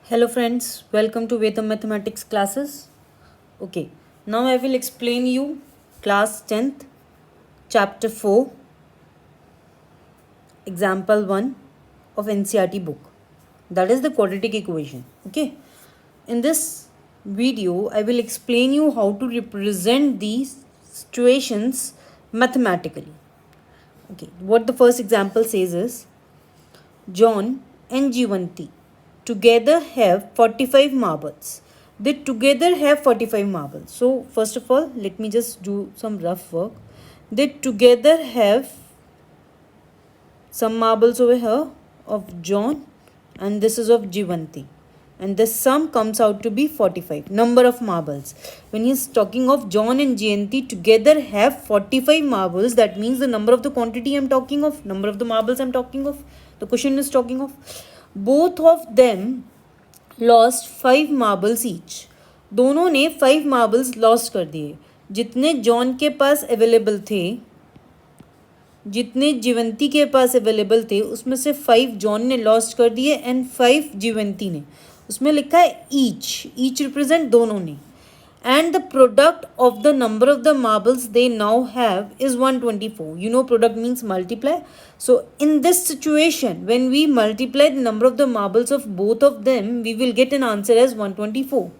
Hello friends, welcome to Vedam Mathematics classes. Okay, now I will explain you class 10th, chapter 4, example 1 of NCERT book. That is the quadratic equation. Okay, in this video I will explain you how to represent these situations mathematically. Okay, what the first example says is John and Jivanti together have 45 marbles. They together have 45 marbles. So, first of all, let me just do some rough work. They together have some marbles over here of John, and this is of Jivanti. And the sum comes out to be 45. Number of marbles. When he is talking of John and Jivanti together have 45 marbles, that means the number of the quantity I am talking of, number of the marbles I am talking of, the question is talking of. Both of them lost 5 marbles each. दोनों ने 5 marbles lost कर दिए. जितने John के पास available थे, जितने जीवंती के पास available थे, उसमें से 5 जॉन ने लॉस्ट कर दिए एंड 5 जीवंती ने. उसमें लिखा है ईच. ईच रिप्रेजेंट दोनों ने. And the product of the number of the marbles they now have is 124. You know, product means multiply. So in this situation, when we multiply the number of the marbles of both of them, we will get an answer as 124.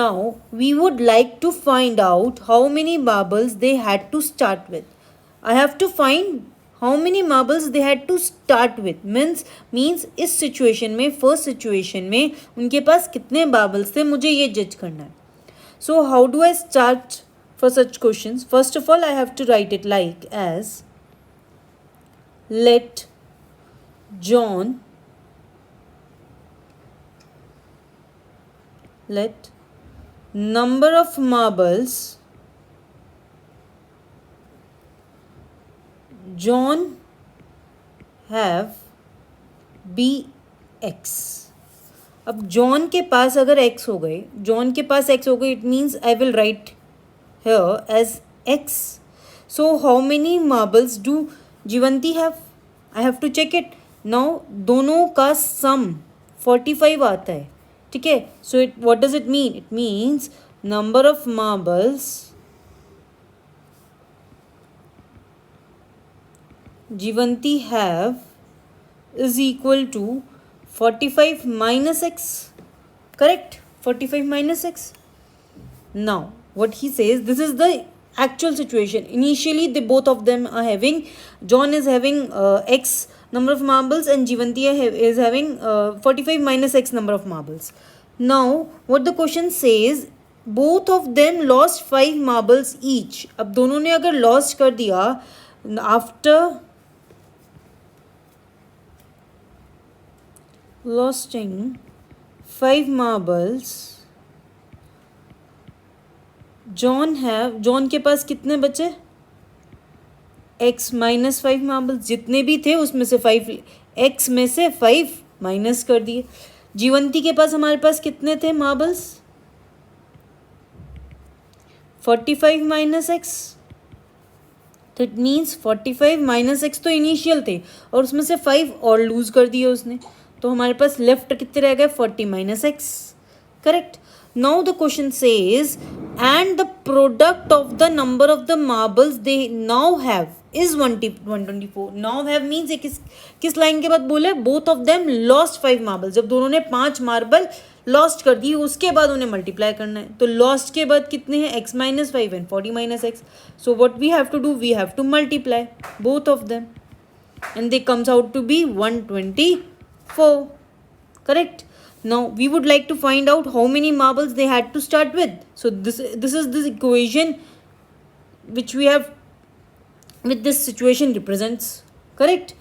Now we would like to find out how many marbles they had to start with. I have to find how many marbles they had to start with. means इस situation में, first situation में उनके पास कितने marbles थे, मुझे ये judge करना है. So how do I start for such questions? First of all, I have to write it like as let number of marbles John have be x. अब जॉन के पास अगर x हो गए, जॉन के पास x हो गए, it means I will write here as x. So how many marbles do Jeevanti have? I have to check it. Now दोनों का सम 45 आता है. ठीक है. So it what does it mean? It means number of marbles Jeevanti have is equal to 45 minus x. Correct? 45 minus x. Now what he says, this is the actual situation. Initially they both of them are having, John is having x number of marbles and Jivanti is having 45 minus x number of marbles. Now what the question says, both of them lost 5 marbles each. अब दोनों ने अगर lost कर दिया after losing 5 marbles, John के पास कितने बचे? x minus 5 marbles. जितने भी थे उसमें से 5, x में से 5 माइनस कर दिए. जीवंती के पास हमारे पास कितने थे मार्बल्स? 45 minus x. तो इट मीन्स 45 माइनस x तो इनिशियल थे और उसमें से 5 और लूज कर दिए उसने. तो हमारे पास लेफ्ट कितने रह गए? 40 minus x. Correct. Now the question says and the product of the number of the marbles they now have is 124. Now have means ये किस लाइन के बाद बोले? Both of them lost 5 marble. जब दोनों ने 5 मार्बल लॉस्ट कर दी उसके बाद उन्हें मल्टीप्लाई करना है. तो लॉस्ट के बाद कितने हैं? x minus 5 and 40 minus x. So what we have to do? We have to multiply both of them and they comes out to be 124. Correct. Now we would like to find out how many marbles they had to start with. So this is this equation which we have with this situation represents. Correct.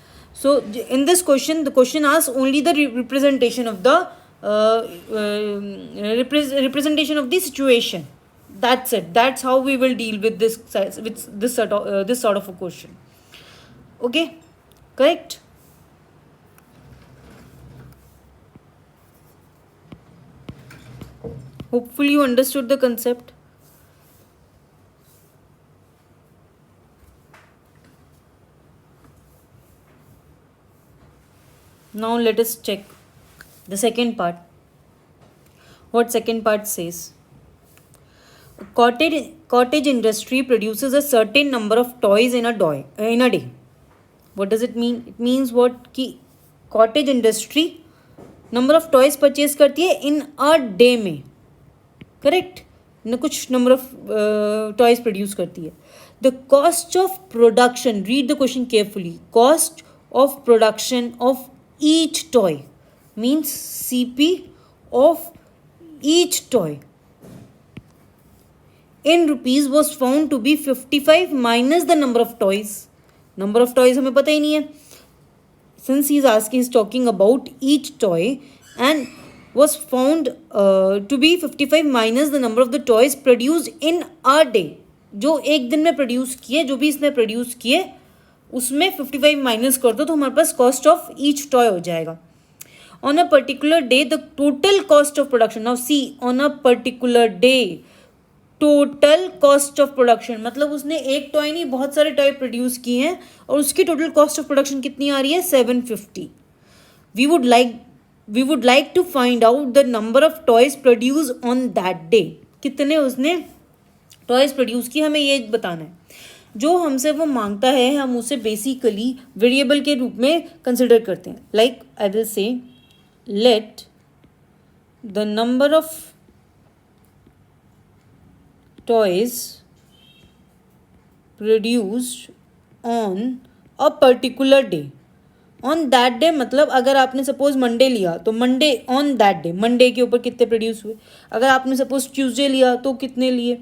So in this question, the question asks only the representation of the representation of the situation. That's it. That's how we will deal with this sort of a question. Okay. Correct. Hopefully you understood the concept. Now let us check the second part. What second part says? Cottage industry produces a certain number of toys in a day. What does it mean? It means what कि cottage industry number of toys purchase करती है in a day में, correct? न कुछ number of toys produce करती है. The cost of production, read the question carefully. Cost of production of each toy means CP of each toy in rupees was found to be 55 minus the number of toys. Number of toys हमें पता ही नहीं है. Since he's talking about each toy and was found to be 55 minus the number of the toys produced in a day. जो एक दिन में produce किए, जो भी इसने प्रोड्यूस किए उसमें 55 माइनस कर दो तो हमारे पास कॉस्ट ऑफ ईच टॉय हो जाएगा. On a particular day the total cost of production, now see on a particular day total cost of production मतलब उसने एक टॉय नहीं बहुत सारे टॉय प्रोड्यूस किए हैं और उसकी टोटल कॉस्ट ऑफ प्रोडक्शन कितनी आ रही है 750. We would like to find out the number of toys produce on that day. कितने उसने टॉयज प्रोड्यूस किए हमें ये बताना है. जो हमसे वो मांगता है हम उसे बेसिकली वेरिएबल के रूप में कंसिडर करते हैं. Like I will say late the number of toys produced on a particular day. On that day मतलब अगर आपने सपोज मंडे लिया तो Monday on that day Monday के ऊपर कितने प्रोड्यूस हुए. अगर आपने सपोज ट्यूसडे लिया तो कितने लिए,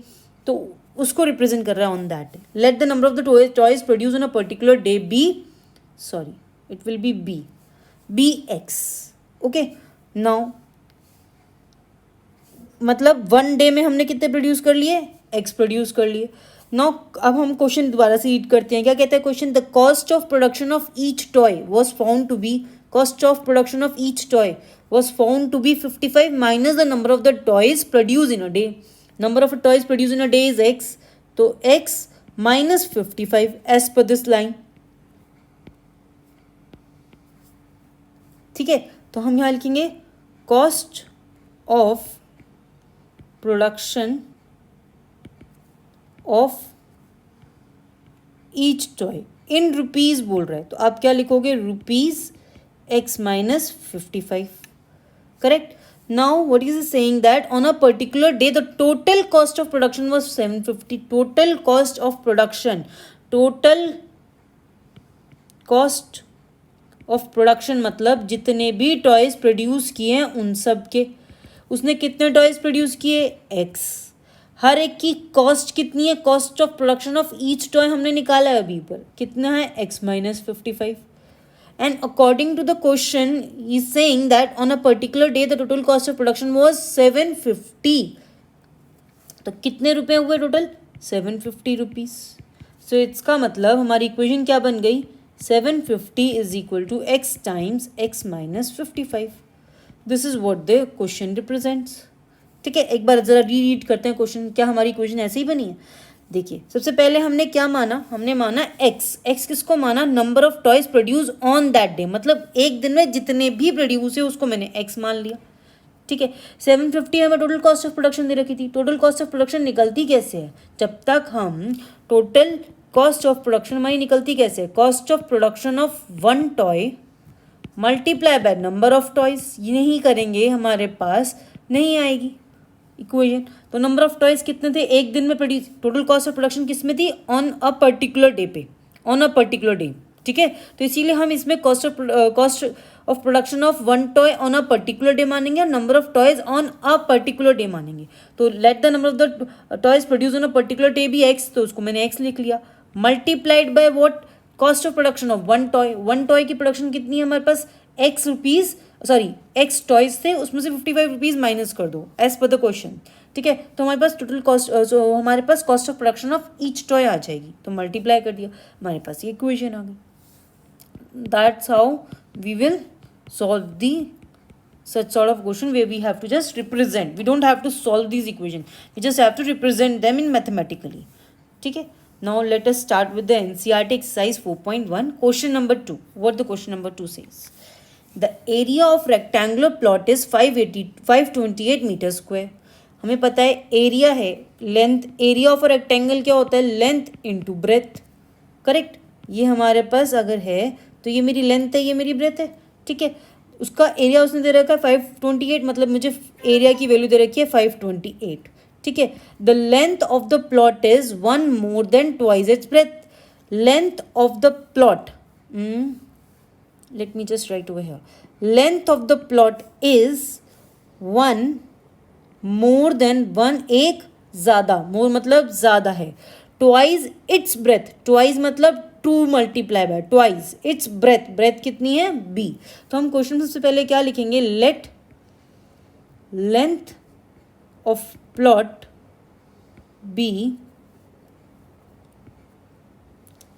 तो उसको रिप्रेजेंट कर रहा है on that day. Let the number of the toys produce on a particular day be, sorry it will be be x. Okay, now मतलब वन डे में हमने कितने प्रोड्यूस कर लिए, एक्स प्रोड्यूस कर लिए. नाउ अब हम क्वेश्चन दोबारा से रीड करते हैं. क्या कहता है question? The cost of production of each toy was found to be, cost of production of each toy was found to be 55 minus the number of the toys produce in a day. Number of toys produced in a day is x, तो x minus 55 as per this line. ठीक है, तो हम यहाँ लिखेंगे cost of production of each toy in rupees बोल रहा है, तो आप क्या लिखोगे? Rupees x minus 55. Correct. Now what is it saying? That on a particular day the total cost of production was 750. Total cost of production, total cost of production मतलब जितने भी टॉयज प्रोड्यूस किए हैं उन सब के. उसने कितने टॉयज प्रोड्यूस किए? x. हर एक की कॉस्ट कितनी है? Cost of production of each toy हमने निकाला है अभी पर, कितना है? x minus 55. And according to the question, he is saying that on a particular day the total cost of production was 750. तो कितने रुपए हुए टोटल? 750 रुपीज. सो इसका मतलब हमारी इक्वेशन क्या बन गई? 750 is equal to x times x minus 55. This is what the question represents. ठीक है, एक बार जरा रीड करते हैं क्वेश्चन. क्या हमारी इक्वेशन ऐसे ही बनी है? देखिए, सबसे पहले हमने क्या माना? हमने माना x. x किसको माना? Number of toys produce on that day, मतलब एक दिन में जितने भी प्रोड्यूस है उसको मैंने x मान लिया. ठीक है, 750 हमें टोटल कॉस्ट ऑफ प्रोडक्शन दे रखी थी. टोटल कॉस्ट ऑफ प्रोडक्शन निकलती कैसे है? जब तक हम टोटल कॉस्ट ऑफ प्रोडक्शन हमारी निकलती कैसे? Cost of production of one toy multiply by number of toys. ये नहीं करेंगे हमारे पास नहीं आएगी इक्वेशन. तो नंबर ऑफ टॉयज कितने थे एक दिन में produce? Total cost of production किस में थी? ऑन अ पर्टिकुलर डे पे, ऑन अ पर्टिकुलर डे. ठीक है, तो इसीलिए हम इसमें cost of production of one toy on a particular day मानेंगे और number of toys on a particular day मानेंगे. तो late the number of the toys produce on a particular day भी एक्स, तो उसको मैंने एक्स लिख लिया. Multiplied by what? Cost of production of one toy. One toy की production कितनी है हमारे पास? X rupees, sorry X toys थे, उसमें से 55 रुपीज़ माइनस कर दो एज पर द क्वेश्चन. ठीक है, तो हमारे पास टोटल कॉस्ट, हमारे पास cost of production of each toy आ जाएगी. तो मल्टीप्लाई कर दिया, हमारे पास ये इक्वेशन आ गई. That's how we will solve the such sort of question where we have to just represent. We don't have to solve these equations. We just have to represent them in mathematically. ठीक है. Now let us start with the NCERT exercise 4.1. Question number 2. What the question number 2 says? The area of rectangular plot is 528 metre square. हमें पता है area है, length, area of rectangle क्या होता है, length into breadth, correct. ये हमारे पास अगर है तो ये मेरी लेंथ है, ये मेरी ब्रेथ है, ठीक है। उसका एरिया उसने दे रखा है 528, मतलब मुझे एरिया की वैल्यू दे रखी है 528, ठीक है। The length of the plot is 1 more than twice its breadth। Length of the plot, let me just write over here, length of the plot is 1 more than 1, एक ज़्यादा, more मतलब ज़्यादा है, twice its breadth, twice मतलब 2 multiply by twice its breadth, breadth कितनी है b। तो हम क्वेश्चन सबसे पहले क्या लिखेंगे, let length of plot be,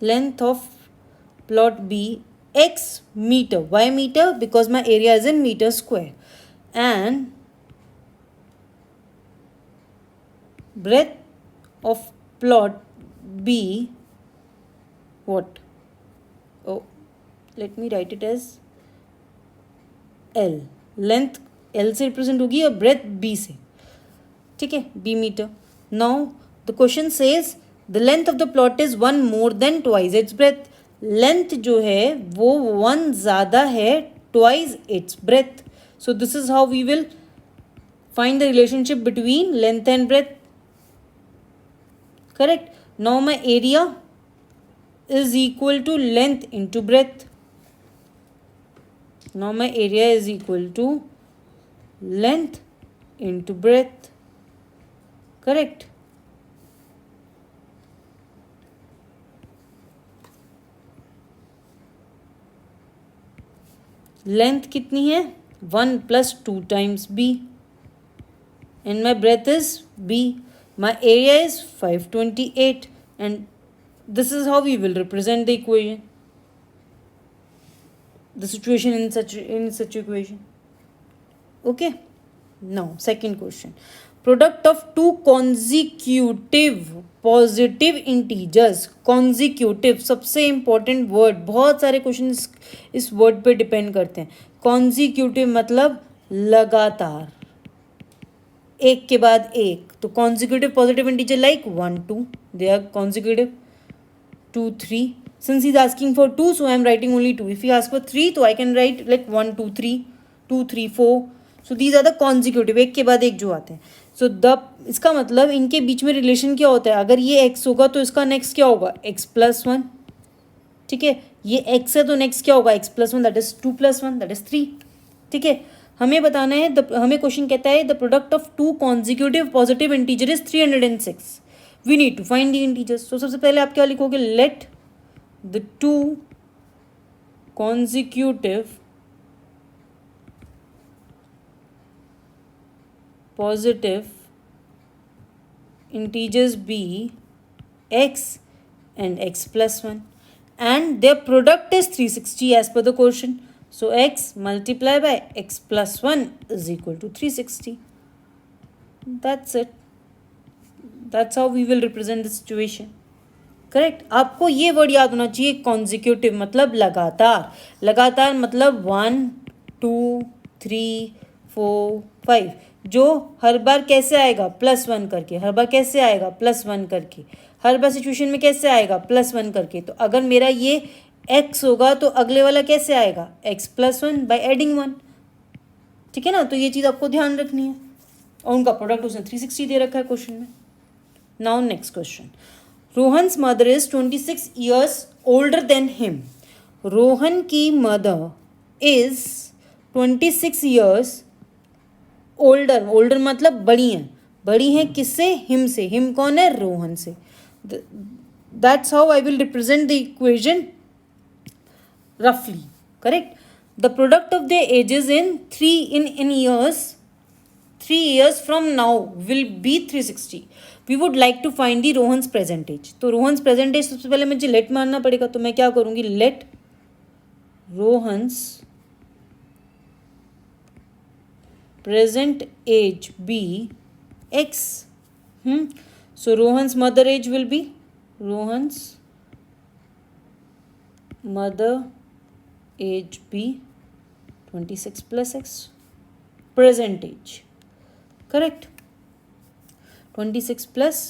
length of plot be x meter, why meter, because my area is in meter square, and breadth of plot be what, oh let me write it as l, length l से represent होगी और breadth b से, ठीक है, b metre. Now the question says the length of the plot is 1 more than twice its breadth, लेंथ जो है वो 1 ज़्यादा है twice its breadth, so this is how we will find the relationship between length and breadth, correct। now my area is equal to length into breadth, now my area is equal to length into breadth, correct। Length कितनी है 1 + 2 times b, and my breadth is b, my area is 528, and this is how we will represent the equation, the situation in such equation, okay। now second question, product of two consecutive positive integers, consecutive सबसे important word, बहुत सारे question इस word पे depend करते हैं। Consecutive मतलब लगातार, एक के बाद एक, तो consecutive positive integer like 1 2, they are consecutive, 2 3, since he is asking for 2 so I am writing only 2, if he asks for 3 तो I can write like 1 2 3 2 3 4, so these are the consecutive, एक के बाद एक जो आते हैं। सो द, इसका मतलब इनके बीच में रिलेशन क्या होता है, अगर ये x होगा तो इसका नेक्स्ट क्या होगा x+1, ठीक है। ये x है तो नेक्स्ट क्या होगा x+1, that is 2 + 1 that is 3, ठीक है। हमें बताना है हमें क्वेश्चन कहता है the product of 2 consecutive positive integer is 306, we need to find the integers. तो सबसे पहले आप क्या लिखोगे, let the 2 consecutive positive integers be x and x+1, and their product is 360 as per the question, so x multiplied by x+1 is equal to 360, that's it, that's how we will represent the situation, correct. आपको ये word याद होना चाहिए, consecutive मतलब लगातार, लगातार मतलब 1 2 3 4 5, जो हर बार कैसे आएगा +1 करके, हर बार कैसे आएगा +1 करके, हर बार सिचुएशन में कैसे आएगा +1 करके। तो अगर मेरा ये x होगा तो अगले वाला कैसे आएगा x+1 बाय एडिंग 1, ठीक है ना। तो ये चीज़ आपको ध्यान रखनी है, और उनका प्रोडक्ट उसने 360 दे रखा है क्वेश्चन में। Now next question, Rohan's mother is 26 years older than him, Rohan की mother is 26 years older, older मतलब बड़ी हैं, बड़ी हैं किससे, हिम से, हिम कौन है, रोहन से। That's how I will represent the equation रफली, correct. The product of the ages in 3 years, 3 years from now will be 360, we would like to find the Rohan's present age. तो रोहन्स प्रेजेंट एज सबसे पहले मुझे late मानना पड़ेगा, तो मैं क्या करूँगी, let Rohan's present age be x, so Rohan's mother age will be, Rohan's mother age be 26 plus x, present age, correct. 26 plus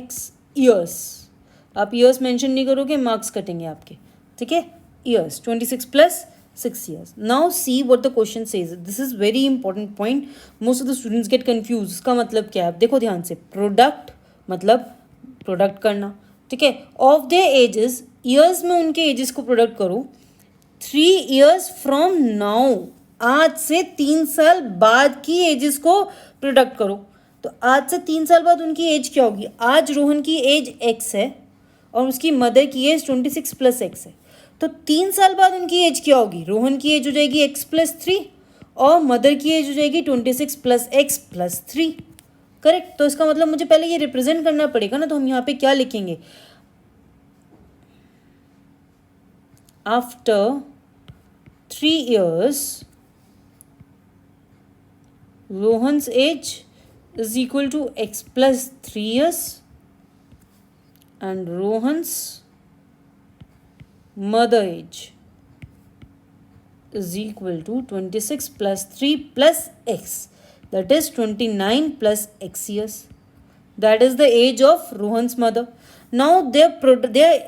x years, आप years मेंशन नहीं करोगे, मार्क्स कटेंगे आपके, ठीक है. years, 26 plus 6 years. Now see what the question says. This is very important point. Most of the students get confused. इसका मतलब क्या है, आप देखो ध्यान से. प्रोडक्ट मतलब प्रोडक्ट करना, ठीक है. ऑफ देयर एजेस, ईयर्स में उनके एजेस को प्रोडक्ट करो. 3 years फ्रॉम नाउ, आज से 3 साल बाद की एजेस को प्रोडक्ट करो. तो आज से 3 साल बाद उनकी एज क्या होगी. आज रोहन की एज x है और उसकी मदर की एज 26 प्लस x है. तो 3 साल बाद उनकी एज क्या होगी. रोहन की एज हो जाएगी x प्लस 3 और मदर की एज हो जाएगी 26 प्लस x प्लस 3, करेक्ट. तो इसका मतलब मुझे पहले ये रिप्रेजेंट करना पड़ेगा ना. तो हम यहाँ पे क्या लिखेंगे, after 3 years Rohan's age is equal to x plus 3 years and Rohan's mother age is equal to 26 plus 3 plus x, that is 29 plus x years. That is the age of Rohan's mother. Now their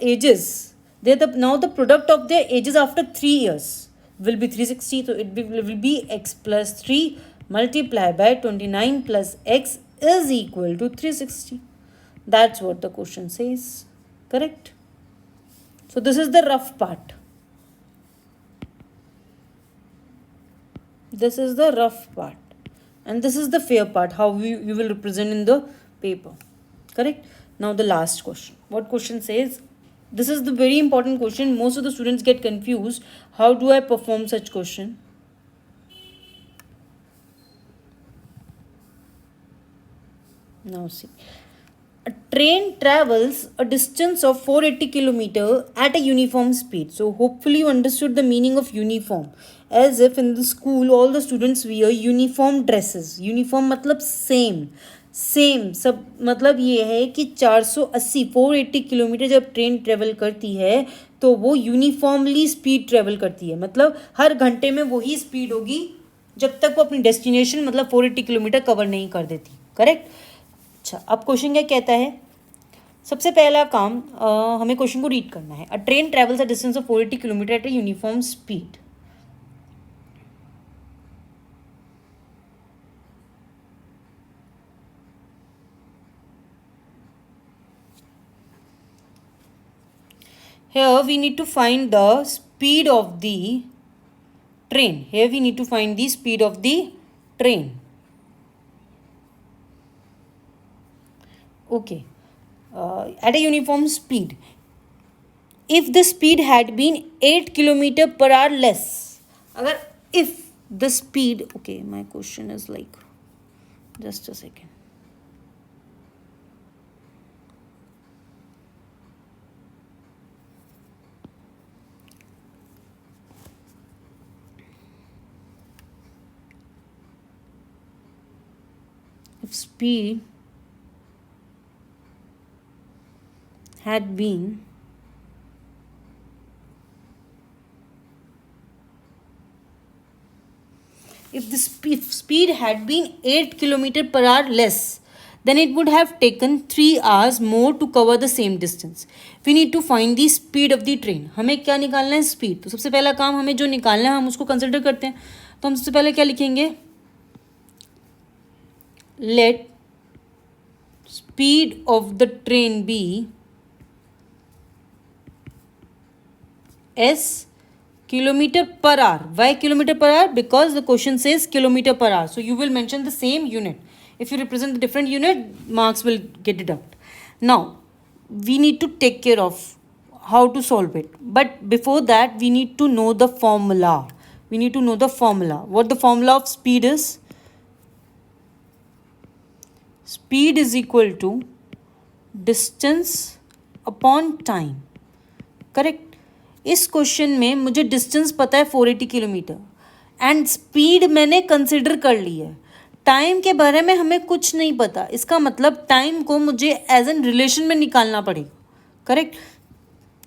ages, now the product of their ages after 3 years will be 360. So it will be x plus 3 multiplied by 29 plus x is equal to 360. That's what the question says, correct. So this is the rough part. This is the rough part. And this is the fair part, how you will represent in the paper, correct. Now the last question. What question says? This is the very important question. Most of the students get confused. How do I perform such question? Now see. A train travels a distance of 480 km at a uniform speed. So hopefully you understood the meaning of uniform. As if in the school all the students wear uniform dresses. Uniform मतलब same. Same सब मतलब ये है कि 480 kilometre जब train travel करती है तो वो यूनिफॉर्मली स्पीड ट्रेवल करती है. मतलब हर घंटे में वही स्पीड होगी जब तक वो अपनी डेस्टिनेशन मतलब 480 किलोमीटर कवर नहीं कर देती, करेक्ट. अच्छा, अब क्वेश्चन क्या कहता है. सबसे पहला काम हमें क्वेश्चन को रीड करना है. अ train travels a distance of 480 kilometre at a uniform speed. Here we need to find the speed of the train. Here we need to find the speed of the train. Okay. At a uniform speed. If the speed had been 8 kilometer per hour less. Agar if the speed, okay, my question is like, just a second. If speed had been if speed had been 8 kilometer per hour less, then it would have taken 3 hours more to cover the same distance. We need to find the speed of the train. हमें क्या निकालना है, speed. तो सबसे पहला काम हमें जो निकालना है हम उसको कंसिडर करते हैं. तो हम सबसे पहले क्या लिखेंगे, let speed of the train be s kilometer per hour. Why kilometer per hour? Because the question says kilometer per hour. So you will mention the same unit. If you represent the different unit, marks will get deducted. Now we need to take care of how to solve it. But before that, we need to know the formula. We need to know the formula. What the formula of speed is? Speed is equal to distance upon time. Correct. इस question में मुझे distance पता है 480 kilometre and speed मैंने consider कर ली है. Time के बारे में हमें कुछ नहीं पता. इसका मतलब टाइम को मुझे एज एन रिलेशन में निकालना पड़ेगा, करेक्ट.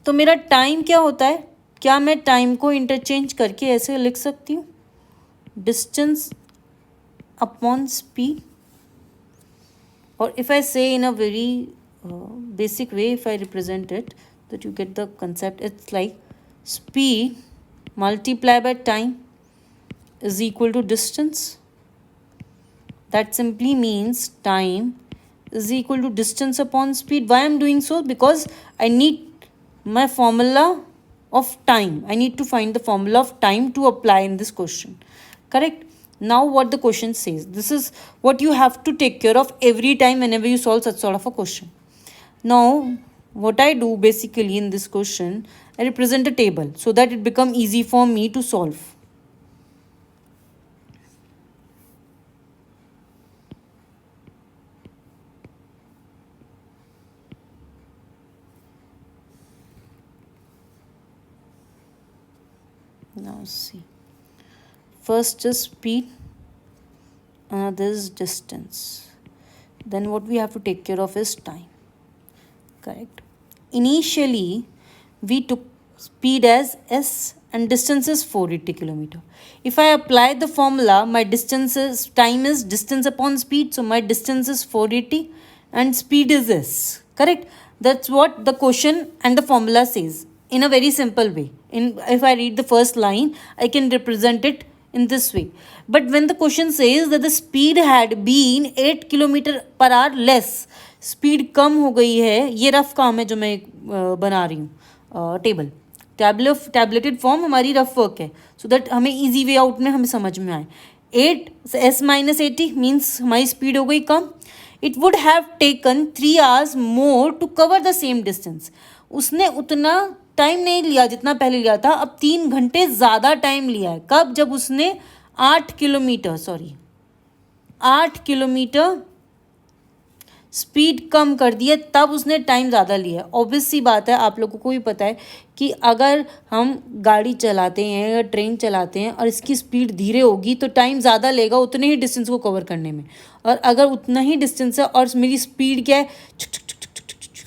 तो मेरा टाइम क्या होता है, क्या मैं टाइम को इंटरचेंज करके ऐसे लिख सकती हूँ, डिस्टेंस अपॉन स्पीड? और if I say in a very basic way, if I represent it, that you get the concept, it's like speed multiplied by time is equal to distance. That simply means time is equal to distance upon speed. Why I'm doing so? Because I need my formula of time. I need to find the formula of time to apply in this question. Correct? Now what the question says, this is what you have to take care of every time whenever you solve such sort of a question. Now what I do basically in this question, I represent a table so that it become easy for me to solve. Now see, first is speed, another is distance, then what we have to take care of is time. Correct? Initially we took speed as s and distance is 480 kilometer. If I apply the formula, my distance is, time is distance upon speed, so my distance is 480 and speed is s. Correct? That's what the question and the formula says in a very simple way. If I read the first line, I can represent it in this way. But when the question says that the speed had been 8 kilometer per hour less, speed कम हो गई है, ये rough काम है जो मैं बना रही हूँ टेबल, टैबलेटेड फॉर्म हमारी रफ वर्क है, सो दैट हमें इजी वे आउट में हमें समझ में आए. 8 s minus 80 मीन्स हमारी स्पीड हो गई कम. It would have taken 3 hours more to cover the same distance. उसने उतना टाइम नहीं लिया जितना पहले लिया था, अब 3 घंटे ज़्यादा टाइम लिया है. कब? जब उसने 8 किलोमीटर स्पीड कम कर दी है, तब उसने टाइम ज़्यादा लिया है. ऑब्वियस सी बात है, आप लोगों को भी पता है कि अगर हम गाड़ी चलाते हैं या ट्रेन चलाते हैं और इसकी स्पीड धीरे होगी तो टाइम ज़्यादा लेगा उतने ही डिस्टेंस को कवर करने में. और अगर उतना ही डिस्टेंस है और मेरी स्पीड क्या है,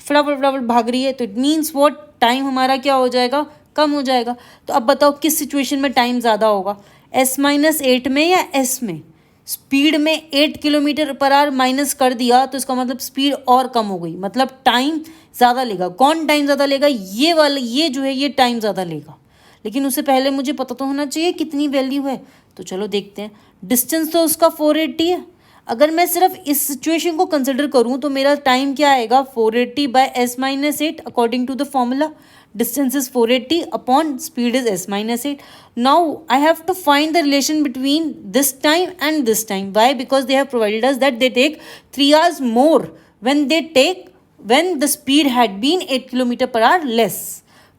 फटाफट फटाफट भाग रही है, तो इट मीन्स वॉट, टाइम हमारा क्या हो जाएगा, कम हो जाएगा. तो अब बताओ किस सिचुएशन में टाइम ज़्यादा होगा, s-8 में या s में? स्पीड में 8 किलोमीटर पर आवर माइनस कर दिया तो इसका मतलब स्पीड और कम हो गई, मतलब टाइम ज़्यादा लेगा. कौन टाइम ज़्यादा लेगा? ये वाला, ये जो है ये टाइम ज़्यादा लेगा. लेकिन उससे पहले मुझे पता तो होना चाहिए कितनी वैल्यू है. तो चलो देखते हैं. डिस्टेंस तो उसका 480 है. अगर मैं सिर्फ इस सिचुएशन को कंसिडर करूँ तो मेरा टाइम क्या आएगा, 480 by s-8 according to the formula. Distance is 480 upon speed is s-8. Now I have to find the relation between this time and this time. Why? Because they have provided us that they take 3 hours more when the speed had been 8 kilometer per hour less.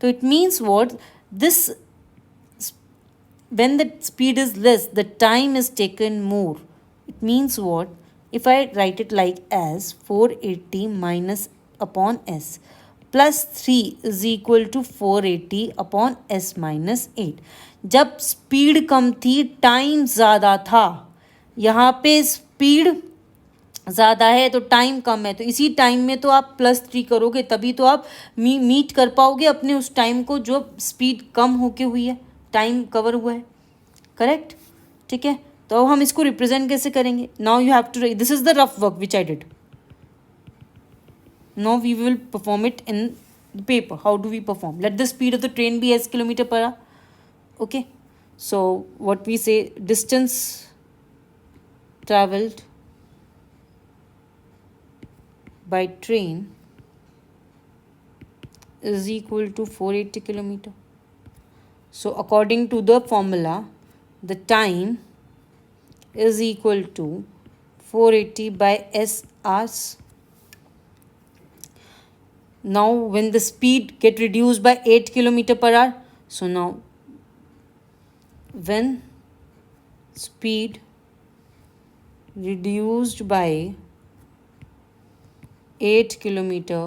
So it means what? When the speed is less, the time is taken more. It means what? If I write it like as 480 minus upon s plus 3 is equal to 480 upon s minus 8. जब speed कम थी time ज़्यादा था, यहाँ पे speed ज़्यादा है तो time कम है, तो इसी टाइम में तो आप +3 करोगे तभी तो आप मीट कर पाओगे अपने उस टाइम को जो स्पीड कम होके हुई है, टाइम कवर हुआ है. करेक्ट? ठीक है. तो हम इसको रिप्रेजेंट कैसे करेंगे? Now you have to, this is the rough work which I did. Now we will perform it in the paper. How do we perform? Let the speed of the train be s kilometer per hour. Okay. So what we say, distance traveled by train is equal to 480 kilometer. So according to the formula, the time is equal to 480 by s hours. Now when the speed get reduced by 8 kilometer per hour, so now when speed reduced by 8 kilometer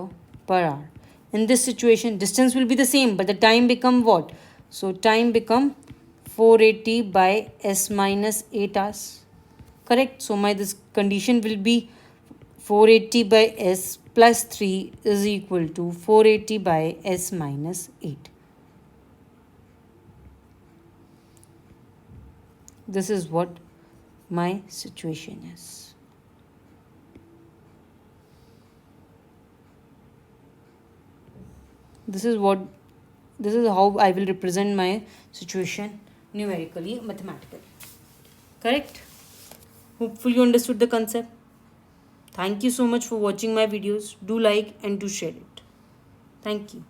per hour, in this situation distance will be the same but the time become what? So time become 480 by s minus 8 hours. Correct? So my this condition will be 480 by s plus 3 is equal to 480 by s minus 8. This is what my situation is. This is how I will represent my situation numerically, mathematically. Correct? Hopefully you understood the concept. Thank you so much for watching my videos. Do like and do share it. Thank you.